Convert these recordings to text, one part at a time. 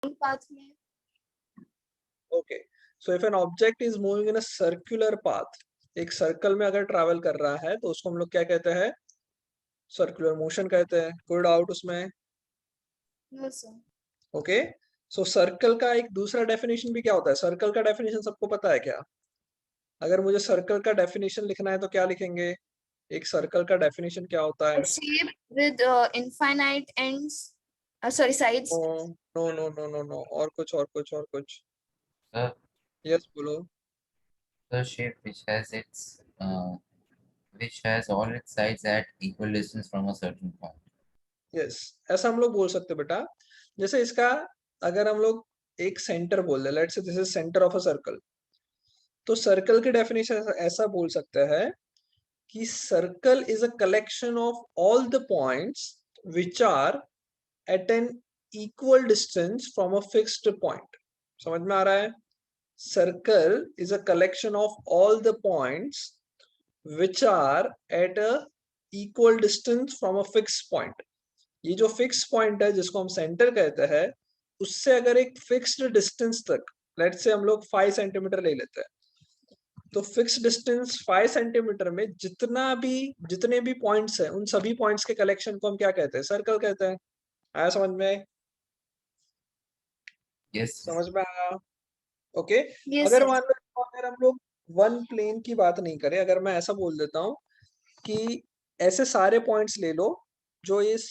path में. Okay, so if an object is moving in a circular path, एक circle में अगर travel कर रहा है तो उसको हम लोग क्या कहते हैं? सर्कुलर मोशन कहते हैं. कोई डाउट उसमें? No sir. ओके, सो सर्कल का एक दूसरा डेफिनेशन भी क्या होता है? सर्कल का डेफिनेशन सबको पता है क्या? अगर मुझे सर्कल का डेफिनेशन लिखना है तो क्या लिखेंगे? एक सर्कल का डेफिनेशन क्या होता है? A shape with infinite ends. Sorry, sides. No no no no no, और कुछ और कुछ और कुछ. The यस बोलो. shape which has all its sides at equal distance from a certain point. Yes, ऐसा हम लोग बोल सकते हैं बेटा. जैसे इसका अगर हम लोग एक सेंटर बोल दे, let's say this is centre of a circle, तो सर्कल की डेफिनेशन ऐसा बोल सकते हैं कि circle is a collection of all the points which are at an equal distance from a fixed point. समझ में आ रहा है? Circle is a collection of all the points which are at a equal distance from a fix point. ये जो fix point है जिसको हम सेंटर कहते हैं, उससे अगर एक फिक्स्ड डिस्टेंस तक, लेट्स से हम लोग 5 सेंटीमीटर ले लेते हैं, तो फिक्स डिस्टेंस 5 सेंटीमीटर में जितने भी पॉइंट्स हैं, उन सभी पॉइंट्स के कलेक्शन को हम क्या कहते हैं? सर्कल कहते हैं. आया समझ में? Yes. समझ में आया? ओके. Yes अगर sir. मान लो अगर हम लोग वन प्लेन की बात नहीं करें, अगर मैं ऐसा बोल देता हूँ कि ऐसे सारे पॉइंट्स ले लो जो इस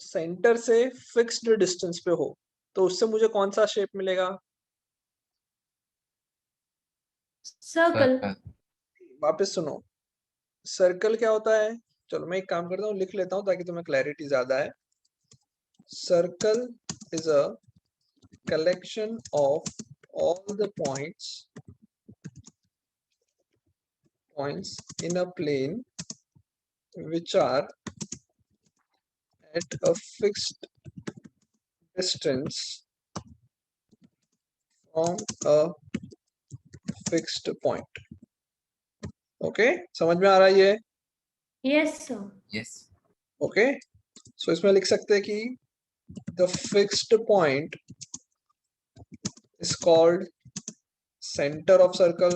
सेंटर से फिक्स्ड डिस्टेंस पे हो, तो उससे मुझे कौन सा शेप मिलेगा? Circle. वापस सुनो, सर्कल क्या होता है? चलो मैं एक काम करता हूँ, लिख लेता हूँ ताकि तुम्हें क्लैरिटी ज्यादा है. Circle is a collection of all the points in a plane which are at a fixed distance from a fixed point. Okay, समझ में आ रहा है ये? Yes sir. Yes. ओके, सो इसमें लिख सकते हैं कि the fixed point is called center of circle.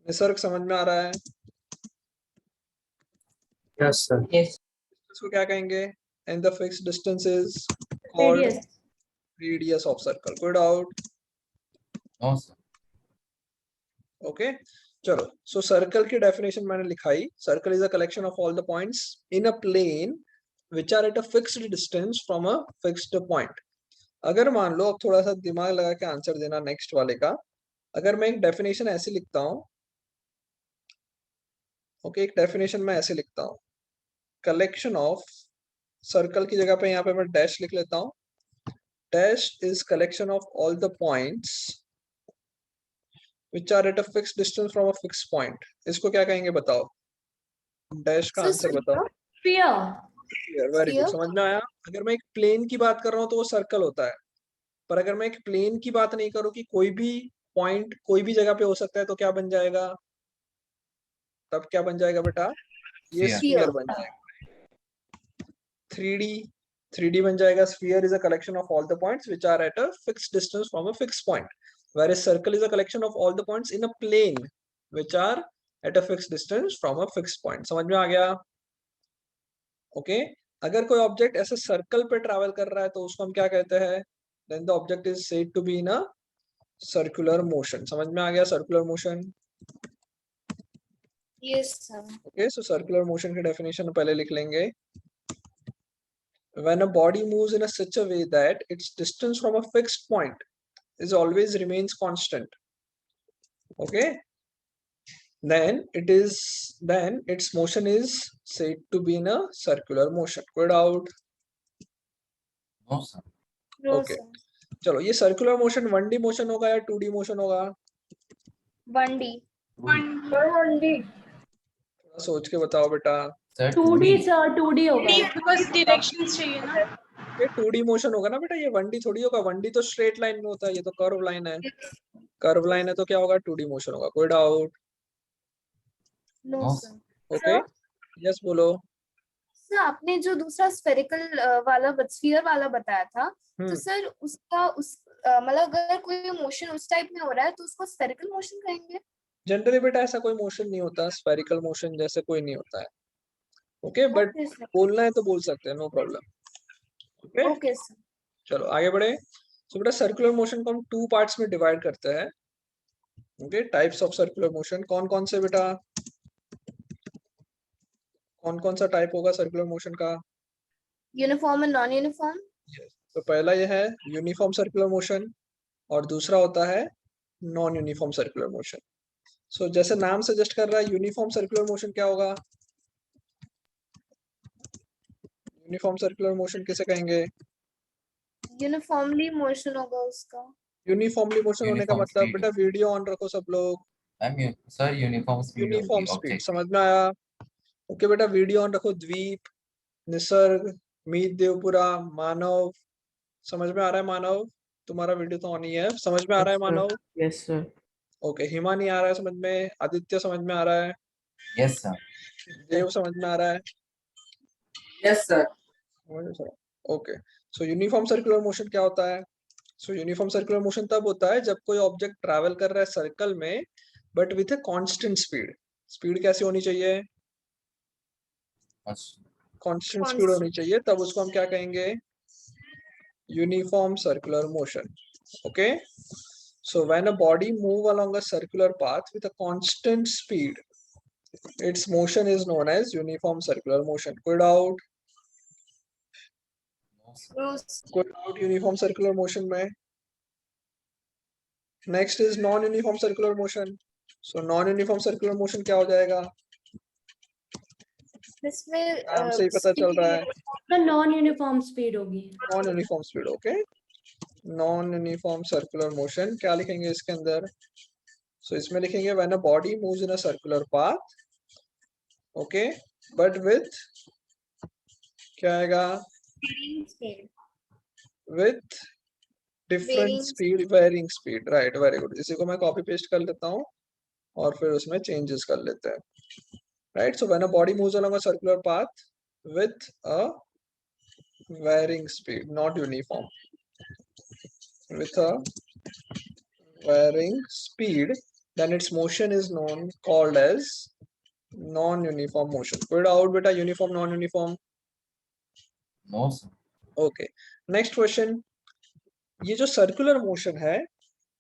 Nisarga समझ में आ रहा है? Yes, sir. Yes. इसको क्या कहेंगे? And the fixed distance is called Radius. radius of circle. कोई डाउट? No, sir. ओके, चलो. सो सर्कल की डेफिनेशन मैंने लिखाई. Circle is a collection of all the points in a plane which are at a fixed distance from a fixed point. अगर मान लो, अब थोड़ा सा दिमाग लगा के आंसर देना नेक्स्ट वाले का. अगर मैं एक डेफिनेशन ऐसे लिखता हूँ, ओके, एक डेफिनेशन मैं ऐसे लिखता हूँ, कलेक्शन ऑफ, सर्कल की जगह पे यहाँ पे मैं डैश लिख लेता हूँ. Dash is collection of all the points which are at a fixed distance from a fixed point. इसको क्या कहेंगे बताओ? डैश का आंसर बताओ. Sphere. Very good, Sphere. समझ में आया? अगर मैं एक प्लेन की बात कर रहा हूँ तो वो सर्कल होता है, पर अगर मैं एक प्लेन की बात नहीं करूँ कि कोई भी पॉइंट कोई भी जगह पे हो सकता है, तो क्या बन जाएगा? तब क्या बन जाएगा बेटा? ये Sphere. स्फीयर बन जाएगा. 3D 3D बन जाएगा. Sphere is a collection of all the points which are at a fixed distance from a fixed point, whereas circle is a collection of all the points in a plane which are at a fixed distance from a fixed point. समझ में आ गया? Okay, अगर कोई object ऐसे circle पे travel कर रहा है तो उसको हम क्या कहते हैं? Then the object is said to be in a circular motion. समझ में आ गया? Circular motion. Yes sir. Okay, so circular motion की डेफिनेशन पहले लिख लेंगे. When a body moves in a such a way that its distance from a fixed point is always remains constant, okay, then its motion is said to be in a circular motion. Quite out. No, sir. No Okay, sir. चलो, ये circular motion 1D motion होगा या 2D motion होगा? 1D. 1D. थोड़ा सोच के बताओ बेटा. Sir, 2D sir. 2D होगा. Because directions चाहिए ना. ये 2D मोशन होगा ना बेटा, ये 1D थोड़ी होगा. 1D तो स्ट्रेट लाइन में होता है, ये तो कर्व लाइन है. कर्व लाइन है तो क्या होगा? 2D मोशन होगा. कोई doubt? No No, sir. Okay, yes बोलो. सर आपने जो दूसरा स्फेरिकल वाला स्फीयर वाला बताया था, तो सर उसका मतलब अगर कोई मोशन उस टाइप में हो रहा है तो उसको स्फेरिकल मोशन कहेंगे? जनरली बेटा ऐसा कोई मोशन नहीं होता, स्फेरिकल मोशन जैसे कोई नहीं होता है। ओके, बट ओके सर, बोलना है तो बोल सकते हैं, no problem. Okay, okay sir. चलो आगे बढ़े। सो बेटा सर्कुलर मोशन को हम 2 पार्ट्स में डिवाइड करते हैं। Okay, types of circular motion कौन कौन से बेटा, कौन कौन सा टाइप होगा सर्कुलर मोशन का? Uniform and non uniform. तो पहला ये है यूनिफॉर्म सर्कुलर मोशन और दूसरा होता है नॉन यूनिफॉर्म सर्कुलर मोशन। सो जैसे नाम सजेस्ट कर रहा है, यूनिफॉर्म सर्कुलर मोशन क्या होगा? यूनिफॉर्म सर्कुलर मोशन किसे कहेंगे? यूनिफॉर्मली मोशन होगा उसका। यूनिफॉर्मली मोशन होने का Uniform मतलब speed. बेटा वीडियो ऑन रखो सब लोग। सर यूनिफॉर्म स्पीड यूनिफॉर्म होगी स्पीड ऑब्जेक्ट। समझ में आया? ओके बेटा, वीडियो ऑन रखो। द्वीप, निसर्ग, मीत देवपुरा, मानव। समझ में आ रहा है मानव? तुम्हारा वीडियो तो ऑन ही है, समझ में आ रहा है Manav? Yes sir. Okay, Hima नहीं आ रहा है समझ में? आदित्य समझ में आ रहा है? Yes sir. देव समझ में आ रहा है? Yes sir. ओके, सो यूनिफॉर्म सर्कुलर मोशन क्या होता है? सो यूनिफॉर्म सर्कुलर मोशन तब होता है जब कोई ऑब्जेक्ट ट्रैवल कर रहा है सर्कल में but with a constant speed. Speed कैसी होनी चाहिए? कांस्टेंट स्पीड होनी चाहिए, तब उसको हम क्या कहेंगे? Uniform circular motion. Okay, so when a body move along a circular path with a constant speed, its motion is known as uniform circular motion. कोई डाउट? कोई डाउट यूनिफॉर्म सर्कुलर मोशन में? Next is non uniform circular motion. So non uniform circular motion क्या हो जाएगा? इसमें नाम से ही पता चल रहा है, नॉन यूनिफॉर्म स्पीड होगी। Non uniform speed. Okay, non uniform circular motion क्या लिखेंगे इसके अंदर? सो इसमें लिखेंगे when a body moves in a circular path, okay, but with क्या आएगा? With different Varying speed, varying speed. Right, very good. इसी को मैं कॉपी पेस्ट कर लेता हूँ और फिर उसमें चेंजेस कर लेते हैं। Right, so when a body moves along a circular path with a varying speed, not uniform, with a varying speed, then its motion is known called as non-uniform motion. कोई डाउट बेटा uniform non uniform? No sir. Okay, next question. ये जो circular motion है,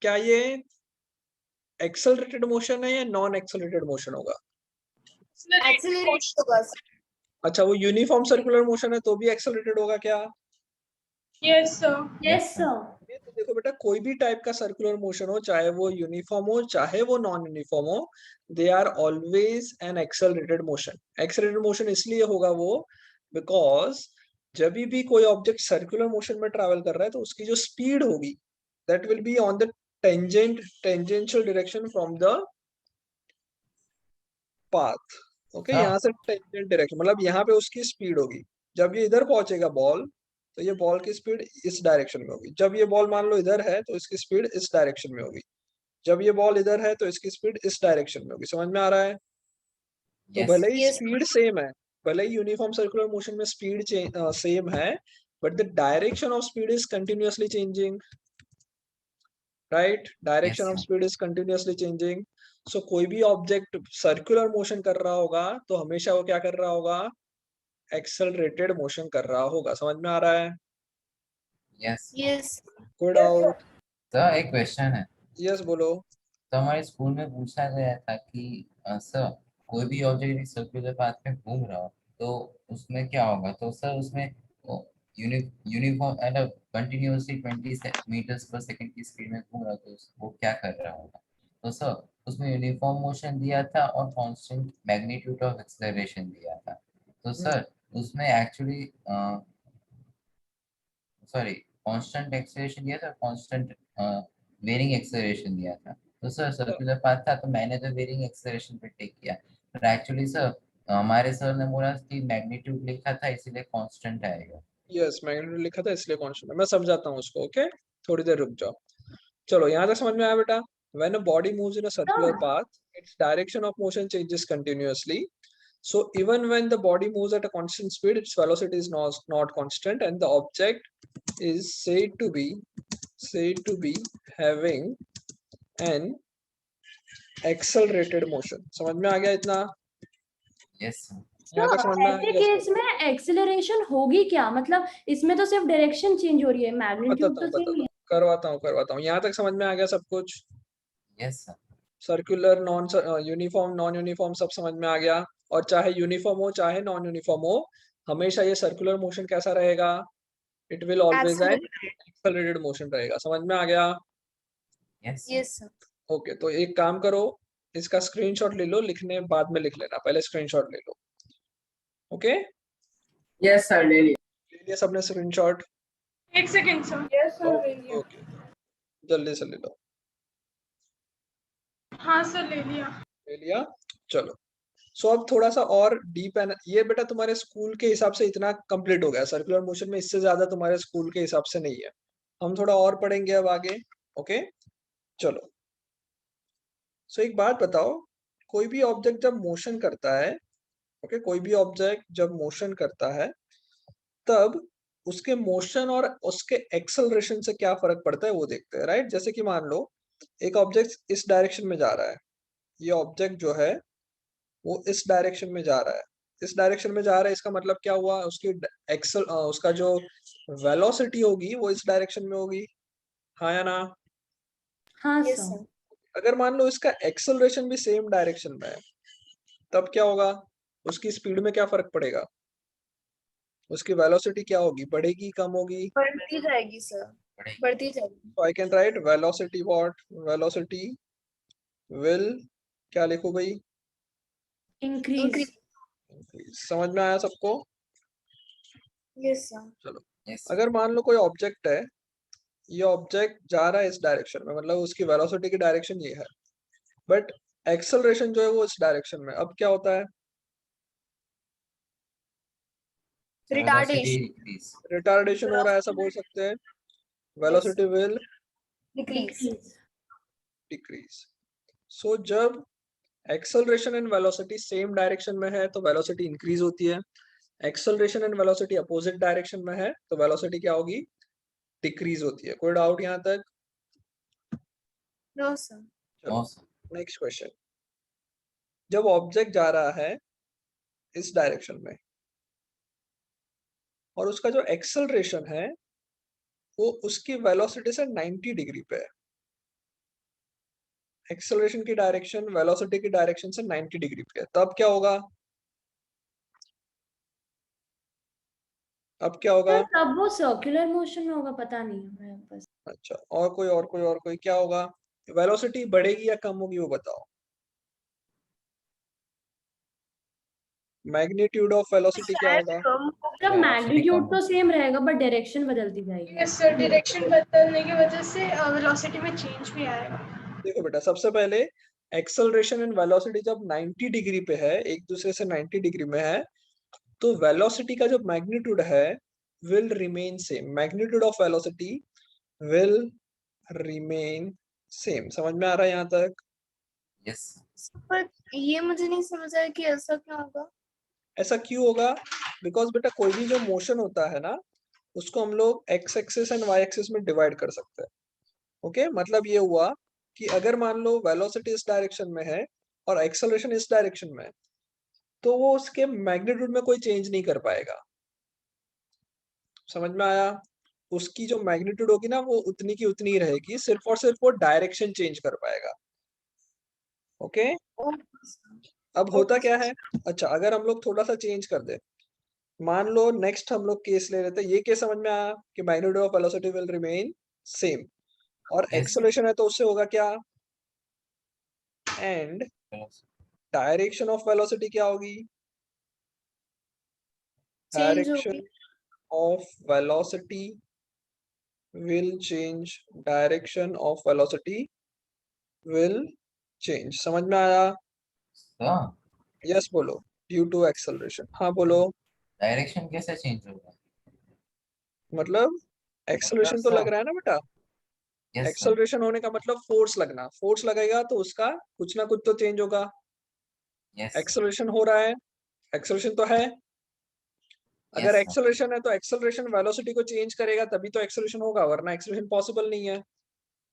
क्या ये accelerated motion है या non accelerated motion होगा? accelerate होगा sir. अच्छा, वो यूनिफॉर्म सर्कुलर मोशन है तो भी एक्सेलरेटेड होगा क्या? Yes, sir. Yes sir. ये तो देखो बेटा, कोई भी टाइप का सर्कुलर मोशन हो, चाहे वो यूनिफॉर्म हो चाहे वो नॉन यूनिफॉर्म हो, they are always an accelerated motion. Accelerated motion इसलिए होगा वो बिकॉज जब भी कोई ऑब्जेक्ट सर्कुलर मोशन में ट्रैवल कर रहा है तो उसकी जो स्पीड होगी that will be on the tangential direction from the path. Okay, यहाँ से टेंजेंट डायरेक्शन मतलब यहाँ पे उसकी स्पीड होगी। जब ये इधर पहुंचेगा बॉल, तो ये बॉल की स्पीड इस डायरेक्शन में होगी। जब ये बॉल मान लो इधर है तो इसकी स्पीड इस डायरेक्शन में होगी। जब ये बॉल इधर है तो इसकी स्पीड इस डायरेक्शन में होगी। समझ में आ रहा है? तो Yes. भले ही Yes. स्पीड सेम है, भले ही यूनिफॉर्म सर्कुलर मोशन में स्पीड सेम है, but the direction of speed is continuously changing. Right, direction Yes, of sir. Speed is continuously changing. So कोई भी ऑब्जेक्ट सर्कुलर मोशन कर रहा होगा तो हमेशा वो क्या कर रहा होगा? एक्सेलरेटेड मोशन कर रहा होगा। समझ में आ रहा है? Yes. Yes. कोई डाउट? सर एक क्वेश्चन है। यस बोलो। तो हमारे स्कूल में पूछा गया था कि सर कोई भी ऑब्जेक्ट सर्कुलर पाथ पे घूम रहा हो तो उसमें क्या होगा? तो सर उसमें यूनिफॉर्म एंड कंटिन्यूअसली 20 मीटर्स पर सेकंड की स्पीड में घूम रहा हो तो वो क्या कर रहा होगा? तो सर उसमें यूनिफॉर्म मोशन दिया था और कांस्टेंट मैग्नीट्यूड ऑफ एक्सेलरेशन दिया था। तो सर उसमें एक्चुअली सॉरी कांस्टेंट एक्सेलरेशन दिया था, कांस्टेंट वेरिंग एक्सेलरेशन दिया था। तो सर सर्कुलर पाथ था तो मैंने तो वेरिंग एक्सेलरेशन पे टेक किया, पर एक्चुअली सर हमारे सर ने बोला कि मैग्नीट्यूड लिखा था इसलिए कांस्टेंट आएगा। यस, मैग्नीट्यूड लिखा था इसलिए कांस्टेंट है। मैं समझाता हूँ उसको। ओके, थोड़ी देर रुक जाओ। चलो यहाँ तक समझ में आया बेटा? When a body moves in a circular path, its direction of motion changes continuously. So even when the body moves at a constant speed, its velocity is not constant, and the object is said to be having an accelerated motion. समझ में आ गया इतना? yes sir. यहाँ तक समझ में आ ऐसे गया? केस में एक्सेलरेशन होगी क्या? मतलब इसमें तो सिर्फ डायरेक्शन चेंज हो रही है, मैग्नीट्यूड तो सेम ही है। करवाता हूँ। यहाँ तक समझ में आ गया सब कुछ? yes sir. Circular, non uniform, non uniform सब समझ में आ गया। और चाहे यूनिफॉर्म हो चाहे नॉन यूनिफॉर्म हो, हमेशा ये सर्कुलर मोशन कैसा रहेगा? It will always an accelerated motion रहेगा। समझ में आ गया? yes sir. Yes sir. Okay, तो एक काम करो, इसका स्क्रीनशॉट ले लो, लिखने बाद में लिख लेना, पहले स्क्रीनशॉट ले लो। ओके, यस सर, ले लिया। ले लिया सबने स्क्रीनशॉट? एक second sir. Yes sir. Okay, जल्दी से ले लो। हाँ सर, ले लिया। ले लिया? चलो, सो अब थोड़ा सा और डीप है। ये बेटा तुम्हारे स्कूल के हिसाब से इतना कंप्लीट हो गया सर्कुलर मोशन में, इससे ज्यादा तुम्हारे स्कूल के हिसाब से नहीं है। हम थोड़ा और पढ़ेंगे अब आगे। ओके, चलो। सो एक बात बताओ, कोई भी ऑब्जेक्ट जब मोशन करता है, ओके, कोई भी ऑब्जेक्ट जब मोशन करता है, तब उसके मोशन और उसके एक्सेलरेशन से क्या फर्क पड़ता है वो देखते हैं, राइट? जैसे कि मान लो एक ऑब्जेक्ट इस डायरेक्शन में जा रहा है, ये ऑब्जेक्ट जो है वो इस डायरेक्शन में जा रहा है, इस डायरेक्शन में जा रहा है, इसका मतलब क्या हुआ? उसकी उसका जो वेलोसिटी होगी वो इस डायरेक्शन में होगी, हाँ या ना? हाँ यस सर। सर। अगर मान लो इसका एक्सेलरेशन भी सेम डायरेक्शन में है, तब क्या होगा? उसकी स्पीड में क्या फर्क पड़ेगा? उसकी वेलोसिटी क्या होगी? बढ़ेगी, कम होगी? बढ़ती जाएगी सर, बढ़ेगी। बढ़ती जाएगी। So I can write velocity what? Velocity will, क्या लिखूं भाई? इंक्रीज। Increase। समझ में आया सबको? Yes sir. चलो, yes sir. अगर मान लो कोई ऑब्जेक्ट है, ये ऑब्जेक्ट जा रहा है इस डायरेक्शन में, मतलब उसकी वेलोसिटी की डायरेक्शन ये है, बट एक्सेलरेशन जो है वो इस डायरेक्शन में, अब क्या होता है? So Retardation. velocity increase. Retardation हो रहा है, ऐसा बोल सकते हैं। Velocity will decrease. डिक्रीज। सो जब acceleration and velocity same direction में है तो वेलोसिटी इंक्रीज होती है, acceleration and velocity opposite direction में है तो वेलोसिटी क्या होगी? डिक्रीज होती है। कोई डाउट यहाँ तक? No sir. no sir. Next question, जब ऑब्जेक्ट जा रहा है इस डायरेक्शन में और उसका जो एक्सेलरेशन है वो उसकी वेलोसिटी से 90 डिग्री पे है, एक्सेलरेशन की डायरेक्शन वेलोसिटी की डायरेक्शन से 90 डिग्री पे है, तब क्या होगा? अब क्या होगा? सर तब वो सर्कुलर मोशन में होगा, पता नहीं मैं बस। अच्छा, और कोई क्या होगा? वेलोसिटी बढ़ेगी या कम होगी वो बताओ? मैग्नीट्यूड ऑफ वेलोसिटी क्या होगा? मतलब Velocity मैग्नीट्यूड कम तो सेम रहेगा बट डायरेक्शन बदलती जाएगी। यस सर, डायरेक्शन बदलने की वजह से वेलोसिटी में चेंज भी आएगा। देखो बेटा, सबसे पहले एक्सेलरेशन एंड वेलोसिटी जब 90 डिग्री पे है, एक दूसरे से 90 डिग्री में है, तो वेलोसिटी का जो मैग्नीट्यूड है will remain same, magnitude of velocity will remain same. समझ में आ रहा है यहाँ तक? yes sir. पर ये मुझे नहीं समझ आया कि ऐसा क्यों होगा। ऐसा क्यों होगा? बिकॉज बेटा कोई भी जो मोशन होता है ना, उसको हम लोग X axis and Y axis में डिवाइड कर सकते हैं। ओके, मतलब ये हुआ कि अगर मान लो वेलोसिटी इस डायरेक्शन में है और एक्सेलरेशन इस डायरेक्शन में है, तो वो उसके मैग्नीट्यूड में कोई चेंज नहीं कर पाएगा। समझ में आया? उसकी जो मैग्नीट्यूड होगी ना वो उतनी की उतनी ही रहेगी, सिर्फ और सिर्फ वो डायरेक्शन चेंज कर पाएगा। ओके, अब होता क्या है? अच्छा, अगर हम लोग थोड़ा सा चेंज कर दे, मान लो नेक्स्ट हम लोग केस ले लेते हैं, ये केस समझ में आया कि magnitude of velocity will remain same, और Yes. एक्सेलरेशन है तो उससे होगा क्या? And Velocity. Direction of velocity क्या होगी? चेंज डायरेक्शन होगी। Of velocity will change, direction of velocity will change। समझ में आया? Sir, यस बोलो। ड्यू टू एक्सेलरेशन, हाँ बोलो। डायरेक्शन कैसे चेंज होगा? मतलब एक्सेलरेशन तो sir. लग रहा है ना बेटा, yes sir. एक्सेलरेशन होने का मतलब फोर्स लगना, फोर्स लगेगा तो उसका कुछ ना कुछ तो चेंज होगा। yes एक्सेलरेशन हो रहा है एक्सेलरेशन तो है, अगर Yes, sir. एक्सेलरेशन है तो एक्सेलरेशन वेलोसिटी को चेंज करेगा तभी तो एक्सेलरेशन होगा, वरना एक्सेलरेशन पॉसिबल नहीं है।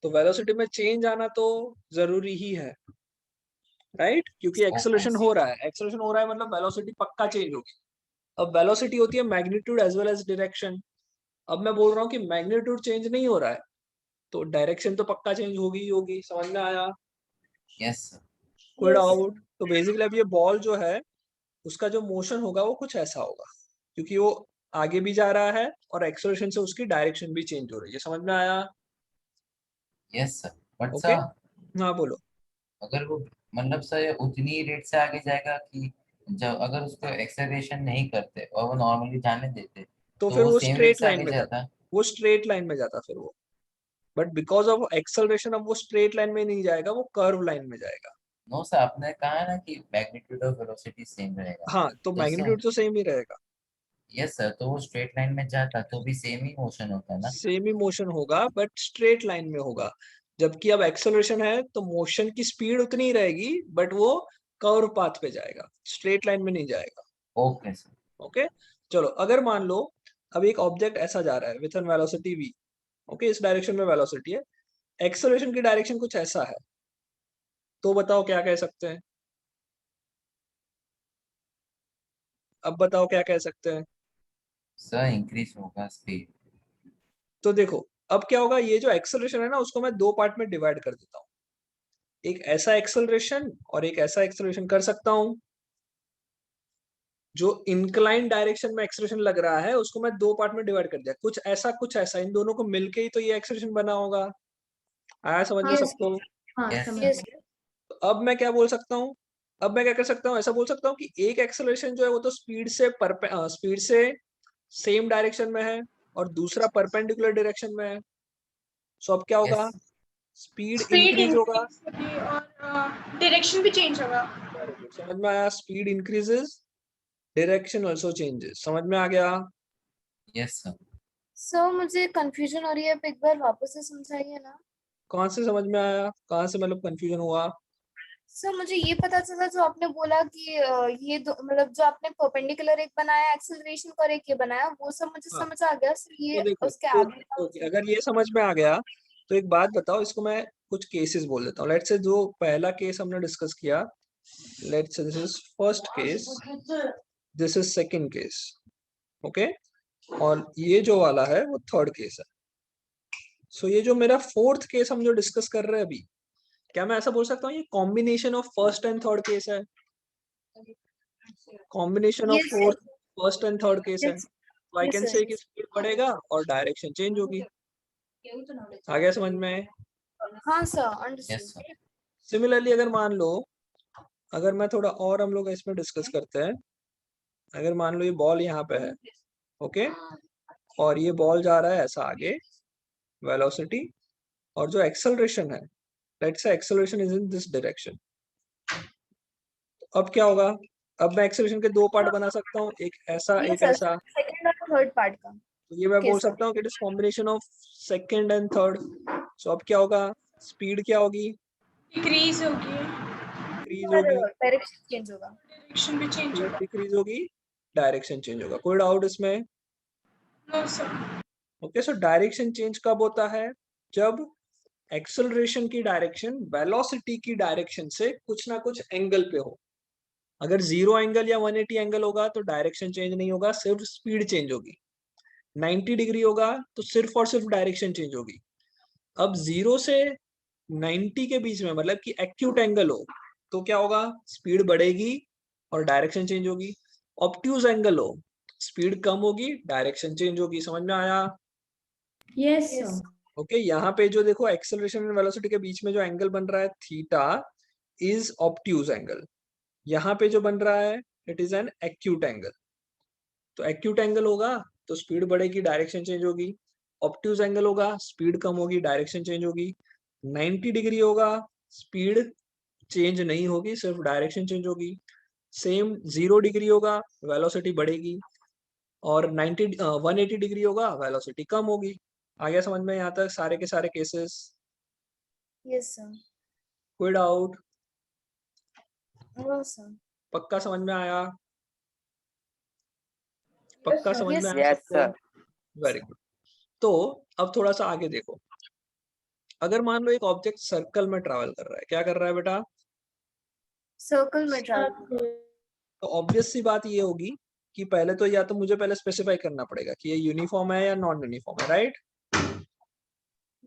तो वेलोसिटी में चेंज आना तो जरूरी ही है, राइट? क्योंकि एक्सेलरेशन हो रहा है, एक्सेलरेशन हो रहा है मतलब वेलोसिटी पक्का चेंज होगी। अब वेलोसिटी होती है magnitude as well as direction. अब मैं बोल रहा हूँ कि मैग्नीट्यूड चेंज नहीं हो रहा है तो डायरेक्शन तो पक्का चेंज होगी ही होगी। समझ में आया? Yes, sir. कोई Yes. डाउट? तो बेसिकली अब ये बॉल जो है उसका जो मोशन होगा वो कुछ ऐसा होगा, क्योंकि वो आगे भी जा रहा है और एक्सेलरेशन से उसकी डायरेक्शन भी चेंज हो रही है। समझ में आया? Yes, sir. But okay, sir, हाँ बोलो। अगर वो मतलब सर उतनी रेट से आगे जाएगा कि जब अगर उसको एक्सेलरेशन नहीं करते और वो नॉर्मली जाने देते तो तो फिर वो वो सेम रेट स्ट्रेट से लाइन आगे में जाता, जाता। वो स्ट्रेट लाइन में जाता फिर वो, बट बिकॉज ऑफ एक्सेलरेशन अब वो स्ट्रेट लाइन में नहीं जाएगा, वो कर्व लाइन में जाएगा। नो सर, आपने कहा ना कि मैग्नीट्यूड और वेलोसिटी सेम रहेगा, हाँ, तो तो सर मैग्नीट्यूड तो सेम ही रहेगा, यस सर, तो वो स्ट्रेट लाइन में जाता तो भी सेम ही मोशन होता ना। सेम ही मोशन होगा बट स्ट्रेट लाइन में होगा। जबकि अब एक्सेलरेशन है तो मोशन की स्पीड उतनी ही रहेगी बट वो कर्व पाथ पे जाएगा, स्ट्रेट लाइन में नहीं जाएगा। Okay sir. ओके, चलो अगर मान लो अब एक ऑब्जेक्ट ऐसा जा रहा है with an velocity v, okay, इस डायरेक्शन में वेलोसिटी है, एक्सेलरेशन की डायरेक्शन कुछ ऐसा है, तो बताओ क्या कह सकते हैं? अब बताओ क्या कह सकते हैं? सर इंक्रीज होगा स्पीड। तो देखो अब क्या होगा, ये जो एक्सेलरेशन है ना उसको मैं दो पार्ट में डिवाइड कर देता हूँ, एक ऐसा एक्सेलरेशन और एक ऐसा एक्सेलरेशन कर सकता हूँ। जो इंक्लाइन डायरेक्शन में एक्सेलरेशन लग रहा है उसको मैं दो पार्ट में डिवाइड कर दिया, कुछ ऐसा, इन दोनों को मिलके ही तो ये एक्सेलरेशन बना होगा। आया समझ में हाँ सबको? हाँ Yes. समझ Yes. गई। तो अब मैं क्या बोल सकता हूँ, अब मैं क्या कर सकता हूँ, ऐसा बोल सकता हूँ कि एक एक्सेलरेशन जो है वो तो स्पीड से सेम डायरेक्शन में है और दूसरा परपेंडिकुलर डायरेक्शन में है। सो अब क्या होगा, यस स्पीड स्पीड इंक्रीज होगा। इंक्रीज होगी और डायरेक्शन भी चेंज होगा। वेरी गुड, समझ में आया? Speed increases, direction also changes. समझ में आ गया? Yes sir. सर मुझे कंफ्यूजन हो रही है, आप एक बार वापस से समझाइए ना। कहाँ से समझ में आया, कहाँ से मतलब कंफ्यूजन हुआ? सर मुझे ये पता चला जो आपने बोला कि ये दो मतलब जो आपने परपेंडिकुलर एक बनाया एक्सेलरेशन और एक ये बनाया, वो सब मुझे हाँ, समझ आ गया। सर तो ये देखो उसके तो आगे का ओके, अगर ये समझ में आ गया तो एक बात बताओ, इसको मैं कुछ केसेस बोल देता हूँ। लेट्स से जो पहला केस हमने डिस्कस किया, let's say this is first case, this is second case, okay, और ये जो वाला है वो थर्ड केस है। सो ये जो मेरा फोर्थ केस हम जो डिस्कस कर रहे हैं अभी, क्या मैं ऐसा बोल सकता हूँ ये combination of first and third case है? Combination of yes fourth, first and third case है, यस तो आई यस कैन सर। से कि स्पीड बढ़ेगा और डायरेक्शन चेंज होगी। आ गया समझ में? हाँ sir, yes understood. Sir. Similarly अगर मान लो, अगर मैं थोड़ा और हम लोग इसमें डिस्कस करते हैं, अगर मान लो ये बॉल यहाँ पे है, ओके, और ये बॉल जा रहा है ऐसा आगे, वेलोसिटी, और जो एक्सेलरेशन है, let's say acceleration is in this direction. अब क्या होगा, अब मैं एक्सेलरेशन के दो पार्ट बना सकता हूँ, एक ऐसा यस एक सर, ऐसा। सेकंड और थर्ड पार्ट का। तो ये मैं ओके बोल सर। सकता हूँ कि it is combination of second and third. So अब क्या होगा, स्पीड क्या होगी, डिक्रीज होगी, इंक्रीज और होगी, डायरेक्शन चेंज होगा। डायरेक्शन भी चेंज स्पीड होगा। डिक्रीज होगी, डायरेक्शन चेंज होगा। कोई डाउट इसमें? No sir. Okay, so direction change कब होता है, जब एक्सेलरेशन की डायरेक्शन वेलोसिटी की डायरेक्शन से कुछ ना कुछ एंगल पे हो। अगर 0 एंगल या 180 एंगल होगा तो डायरेक्शन चेंज नहीं होगा, सिर्फ स्पीड चेंज होगी। 90 डिग्री होगा तो सिर्फ और सिर्फ डायरेक्शन चेंज होगी। अब 0 से 90 के बीच में मतलब कि एक्यूट एंगल हो तो क्या होगा, स्पीड बढ़ेगी और डायरेक्शन चेंज होगी। ऑब्ट्यूज एंगल हो, स्पीड कम होगी, डायरेक्शन चेंज होगी। समझ में आया? Yes yes. सर। ओके, यहाँ पे जो देखो एक्सेलरेशन एंड वेलोसिटी के बीच में जो एंगल बन रहा है थीटा इज ऑब्ट्यूज एंगल। यहाँ पे जो बन रहा है it is an acute angle. तो एक्यूट एंगल होगा तो स्पीड बढ़ेगी, डायरेक्शन चेंज होगी। ऑब्ट्यूज एंगल होगा, स्पीड कम होगी, डायरेक्शन चेंज होगी। 90 डिग्री होगा, स्पीड चेंज नहीं होगी, सिर्फ डायरेक्शन चेंज होगी। सेम 0 डिग्री होगा, वेलोसिटी बढ़ेगी, और 180 डिग्री होगा, वेलोसिटी कम होगी। आ गया समझ में यहाँ तक सारे के सारे केसेस? Yes sir. कोई डाउट? No sir. पक्का समझ में आया? पक्का sir. समझ में Yes, आया yes सबको? sir. Very good. तो अब थोड़ा सा आगे देखो, अगर मान लो एक ऑब्जेक्ट सर्कल में ट्रैवल कर रहा है, क्या कर रहा है बेटा? सर्कल में ट्रैवल। तो ऑब्वियस सी बात ये होगी कि पहले तो या तो मुझे पहले स्पेसिफाई करना पड़ेगा कि ये यूनिफॉर्म है या नॉन यूनिफॉर्म है, राइट?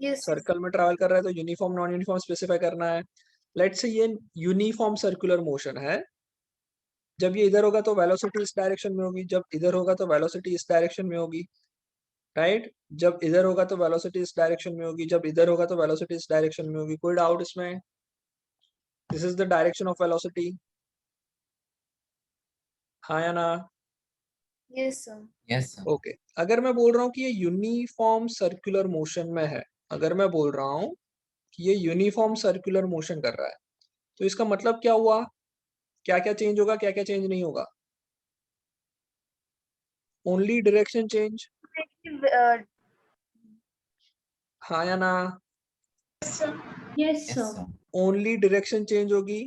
Yes, सर्कल में ट्रैवल कर रहा है तो यूनिफॉर्म नॉन यूनिफॉर्म स्पेसिफाई करना है। लेट्स से ये यूनिफॉर्म सर्कुलर मोशन है, जब ये इधर होगा तो वेलोसिटी इस डायरेक्शन में होगी, जब इधर होगा तो वेलोसिटी इस डायरेक्शन में होगी, राइट? जब इधर होगा तो वेलोसिटी इस डायरेक्शन में होगी, जब इधर होगा तो वेलोसिटी इस डायरेक्शन में होगी। कोई डाउट इसमें? This is the direction of velocity, हाँ या ना? yes sir. yes sir, okay अगर मैं बोल रहा हूँ कि ये यूनिफॉर्म सर्कुलर मोशन में है, अगर मैं बोल रहा हूँ कि ये यूनिफॉर्म सर्कुलर मोशन कर रहा है, तो इसका मतलब क्या हुआ? क्या क्या चेंज होगा, क्या क्या चेंज नहीं होगा? ओनली डायरेक्शन चेंज, Uh, हाँ या ना? Yes, sir. yes yes sir. sir, only direction change होगी,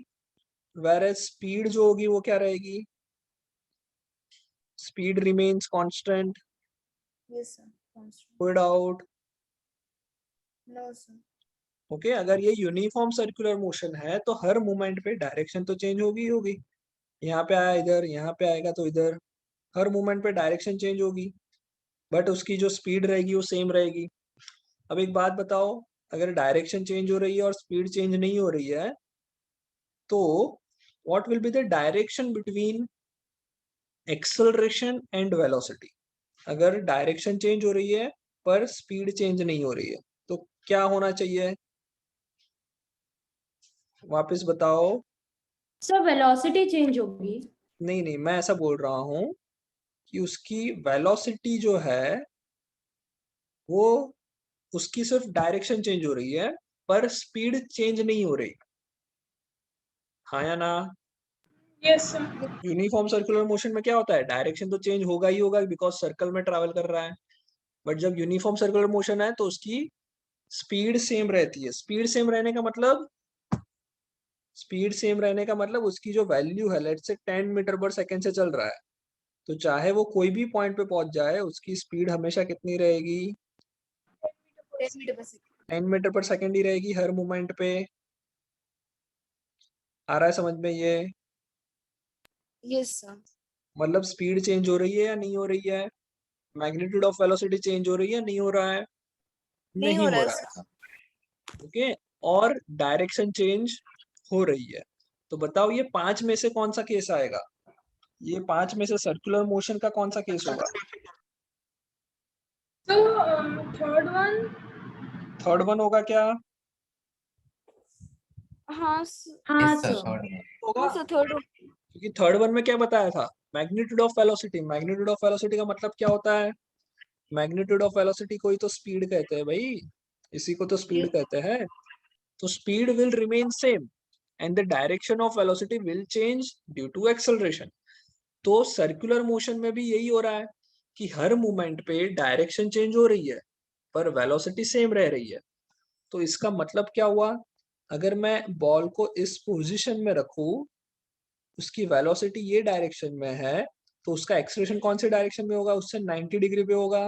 वेयर स्पीड जो होगी वो क्या रहेगी? Speed remains constant. yes sir. Constant. कोई डाउट? No sir. ओके अगर ये यूनिफॉर्म सर्कुलर मोशन है तो हर मोमेंट पे डायरेक्शन तो चेंज होगी ही होगी। यहाँ पे आया इधर, यहाँ पे आएगा तो इधर, हर मोमेंट पे डायरेक्शन चेंज होगी, बट उसकी जो स्पीड रहेगी वो सेम रहेगी। अब एक बात बताओ, अगर डायरेक्शन चेंज हो रही है और स्पीड चेंज नहीं हो रही है तो what will be the direction between acceleration and velocity? अगर डायरेक्शन चेंज हो रही है पर स्पीड चेंज नहीं हो रही है तो क्या होना चाहिए? वापस बताओ। सर वेलोसिटी चेंज होगी। नहीं नहीं, मैं ऐसा बोल रहा हूँ कि उसकी वेलोसिटी जो है वो, उसकी सिर्फ डायरेक्शन चेंज हो रही है पर स्पीड चेंज नहीं हो रही, हाँ या ना? Yes, sir. Uniform circular motion में क्या होता है, डायरेक्शन तो चेंज होगा ही होगा बिकॉज सर्कल में ट्रैवल कर रहा है, बट जब यूनिफॉर्म सर्कुलर मोशन है तो उसकी स्पीड सेम रहती है। स्पीड सेम रहने का मतलब, स्पीड सेम रहने का मतलब उसकी जो वैल्यू है, लेट्स से 10 मीटर पर सेकंड से चल रहा है, तो चाहे वो कोई भी पॉइंट पे पहुंच जाए उसकी स्पीड हमेशा कितनी रहेगी? 10 meter per second. 10 मीटर पर सेकंड ही रहेगी हर मोमेंट पे। आ रहा है समझ में ये? Yes sir. मतलब स्पीड चेंज हो रही है या नहीं हो रही है? मैग्नीट्यूड ऑफ वेलोसिटी चेंज हो रही है, नहीं हो रहा है? नहीं हो रहा है है। sir. ओके और डायरेक्शन चेंज हो रही है, तो बताओ ये 5 में से कौन सा केस आएगा? ये 5 में से सर्कुलर मोशन का कौन सा केस होगा? So, third one. Third one होगा क्या? हाँ हाँ yes sir, sir. third one, होगा, sir third one. क्योंकि थर्ड वन में क्या बताया था? Magnitude of velocity. Magnitude of velocity का मतलब क्या होता है? मैग्नीट्यूड ऑफ वेलोसिटी को ही तो स्पीड कहते हैं भाई, इसी को तो स्पीड कहते हैं। तो speed will remain same and the direction of velocity will change due to acceleration. तो सर्कुलर मोशन में भी यही हो रहा है कि हर मोमेंट पे डायरेक्शन चेंज हो रही है पर वेलोसिटी सेम रह रही है। तो इसका मतलब क्या हुआ? अगर मैं बॉल को इस पोजीशन में रखूं, उसकी वेलोसिटी ये डायरेक्शन में है, तो उसका एक्सेलरेशन कौन से डायरेक्शन में होगा? उससे 90 डिग्री पे होगा।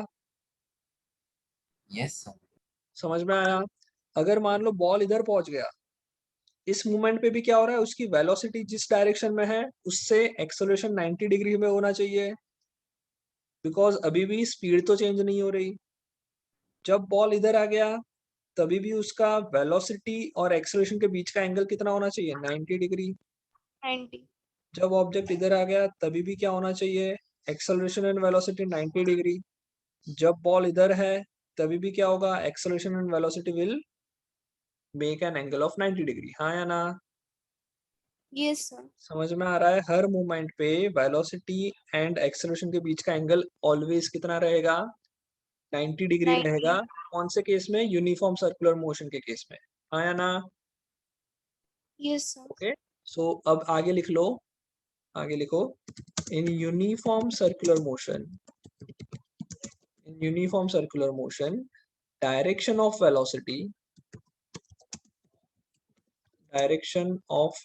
yes sir, समझ में आया? अगर मान लो बॉल इधर पहुंच गया, इस मोमेंट पे भी क्या हो रहा है, उसकी वेलोसिटी जिस डायरेक्शन में है उससे एक्सेलरेशन 90 डिग्री में होना चाहिए, बिकॉज अभी भी स्पीड तो चेंज नहीं हो रही। जब बॉल इधर आ गया तभी भी उसका वेलोसिटी और एक्सेलरेशन के बीच का एंगल कितना होना चाहिए? 90 डिग्री। 90. जब ऑब्जेक्ट इधर आ गया तभी भी क्या होना चाहिए? Acceleration and velocity 90 degree. जब बॉल इधर है तभी भी क्या होगा? Acceleration and velocity will make an angle of 90 degree, हाँ या ना? Yes sir. समझ में आ रहा है? हर मोमेंट पे वेलोसिटी एंड एक्सेलरेशन के बीच का एंगल ऑलवेज कितना रहेगा? 90 डिग्री 90. रहेगा। कौन से केस में? यूनिफॉर्म सर्कुलर मोशन के केस में, हाँ या ना? Yes sir. ओके सो अब आगे लिख लो, आगे लिखो। In uniform circular motion, in uniform circular motion, direction of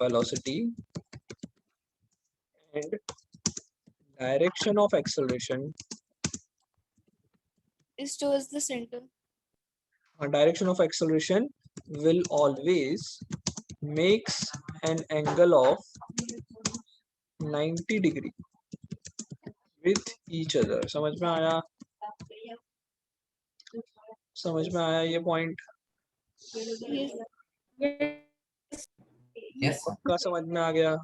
velocity and direction of acceleration is towards the center. direction of acceleration will always makes an angle of 90 degree with each other. समझ में आया? समझ में आया ये point? Yes, sir. पक्का समझ में आ गया?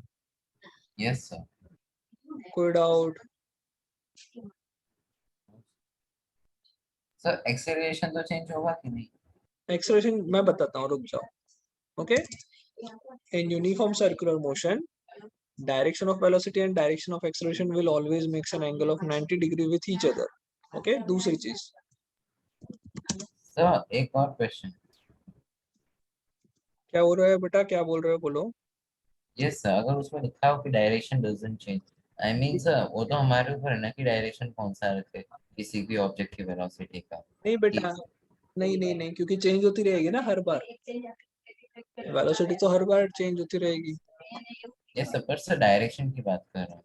Yes, sir. कोई डाउट? Sir, acceleration तो change होगा कि नहीं? एक्सेलरेशन मैं बताता हूँ, रुक जाओ. Okay, in uniform circular motion direction of velocity and direction of acceleration will always makes an angle of 90 degree with each other. Okay, दूसरी चीज. Sir, एक और question. क्या बोल रहे हो बेटा? क्या बोल रहे हो? बोलो. Yes, sir. अगर उसमें लिखा हो कि direction doesn't change, I mean sir, वो तो हमारे ऊपर है ना कि direction कौन सा रखे किसी भी object की velocity का. नहीं बेटा, नहीं, क्योंकि चेंज होती रहेगी ना हर बार. वेलोसिटी तो हर बार चेंज होती रहेगी. Yes, sir. पर sir direction की बात कर रहा हूँ.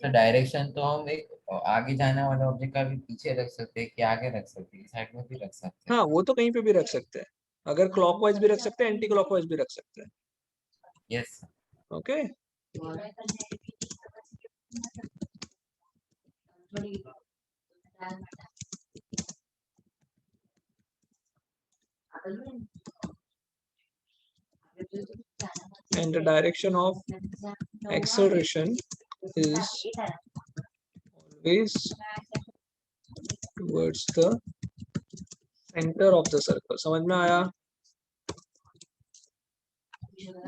तो डायरेक्शन तो हम एक आगे जाने वाले ऑब्जेक्ट का भी पीछे रख सकते हैं कि आगे रख सकते हैं, साइड में भी रख सकते हैं. हाँ, वो तो कहीं पे भी रख सकते हैं. अगर क्लॉकवाइज भी रख सकते हैं, एंटी क्लॉकवाइज भी रख सकते हैं. Yes, sir. Okay. And the direction of acceleration is always towards the center of the circle. समझ में आया?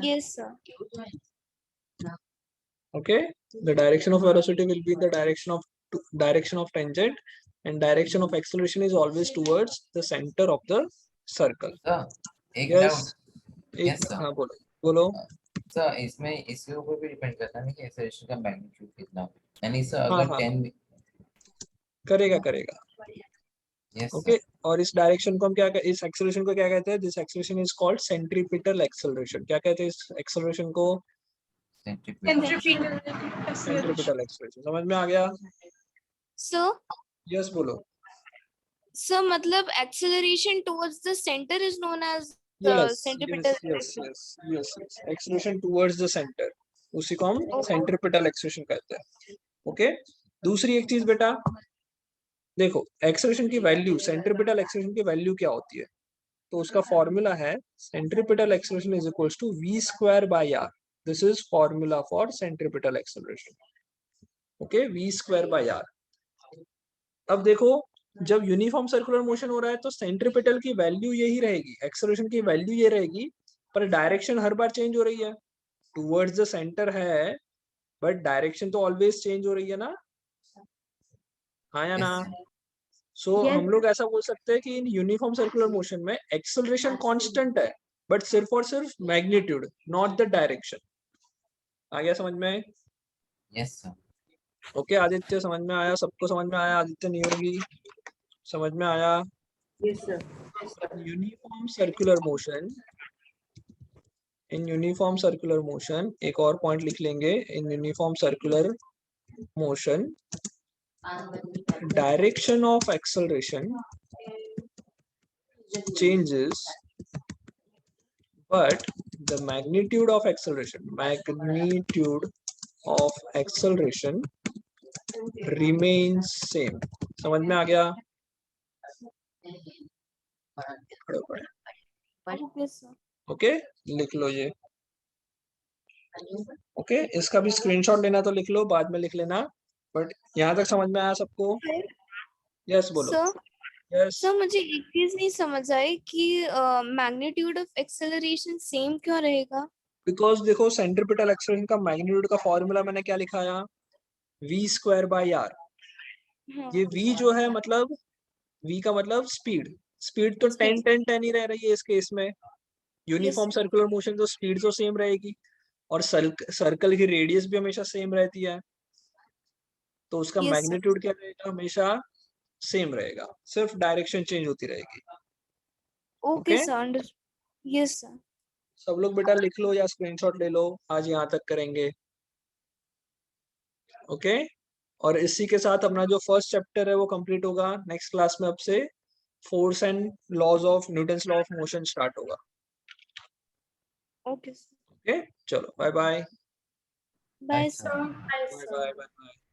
Yes, sir. Okay, the direction of velocity will be the direction of tangent, and direction of acceleration is always towards the center of the circle. Sir, एक Yes. doubt. Yes, sir. हाँ, बोलो. Sir, इसमें इसके ऊपर भी depend करता है ना कि एक्सेलरेशन का मैग्नीट्यूड कितना हो. यानी सर हाँ, अगर 10 करेगा. Yes, okay, sir. और इस डायरेक्शन को हम क्या इस एक्सेलरेशन को क्या कहते हैं? This acceleration is called centripetal acceleration. क्या कहते हैं इस एक्सेलरेशन को? Centripetal acceleration. Centripetal acceleration. समझ में आ गया? So, यस बोलो. so मतलब acceleration towards the center is known as the centripetal. yes. Acceleration towards the center, उसी को हम सेंट्रीपिटल एक्सेलरेशन कहते हैं. ओके, दूसरी एक चीज बेटा देखो, एक्सेलरेशन की वैल्यू, सेंट्रीपिटल एक्सेलरेशन की वैल्यू क्या होती है? तो उसका फॉर्मूला है centripetal acceleration is equals to v square by r. This is formula for centripetal acceleration. Okay, v square by r. अब देखो, जब यूनिफॉर्म सर्कुलर मोशन हो रहा है तो सेंट्रीपिटल की वैल्यू यही रहेगी, एक्सेलरेशन की वैल्यू ये रहेगी, पर डायरेक्शन हर बार चेंज हो रही है. टुवर्ड्स द सेंटर है, बट डायरेक्शन तो ऑलवेज चेंज हो रही है ना. हाँ या ना? सो हम लोग ऐसा बोल सकते हैं कि इन यूनिफॉर्म सर्कुलर मोशन में एक्सेलरेशन कांस्टेंट है, बट सिर्फ और सिर्फ मैग्नीट्यूड, नॉट द डायरेक्शन. आ गया समझ में? Yes, sir. ओके, आदित्य समझ में आया? सबको समझ में आया? आदित्य नहीं होगी, समझ में आया? Yes, sir. Uniform circular motion, in uniform circular motion एक और पॉइंट लिख लेंगे. In uniform circular motion direction of acceleration changes, but the magnitude of acceleration remains same. समझ में आ गया? Yes, sir. ओके, लिख लो ये. ओके, इसका भी स्क्रीनशॉट लेना तो लिख लो, बाद में लिख लेना. बट यहाँ तक समझ में आया सबको? यस बोलो. Sir, yes. सर मुझे एक चीज नहीं समझ आई कि मैग्नीट्यूड ऑफ एक्सेलरेशन सेम क्यों रहेगा? बिकॉज देखो, सेंट्रीपिटल एक्सेलरेशन का मैग्नीट्यूड का फॉर्मूला मैंने क्या लिखाया? v square by r. ये v जो है मतलब v का मतलब स्पीड तो 10 ही रह रही है इस केस में. यूनिफॉर्म सर्कुलर मोशन तो स्पीड तो सेम रहेगी, और सर्कल की रेडियस भी हमेशा सेम रहती है, तो उसका मैग्नीट्यूड क्या रहेगा? हमेशा सेम रहेगा, सिर्फ डायरेक्शन चेंज होती रहेगी. Okay sir. Yes sir. सब लोग बेटा लिख लो या स्क्रीनशॉट ले लो, आज यहाँ तक करेंगे. ओके, और इसी के साथ अपना जो फर्स्ट चैप्टर है वो कंप्लीट होगा। नेक्स्ट क्लास में अब से force and laws of Newton's law of motion start होगा। ओके ओके, चलो bye bye. Bye sir. Sir. Bye, bye sir. Bye bye.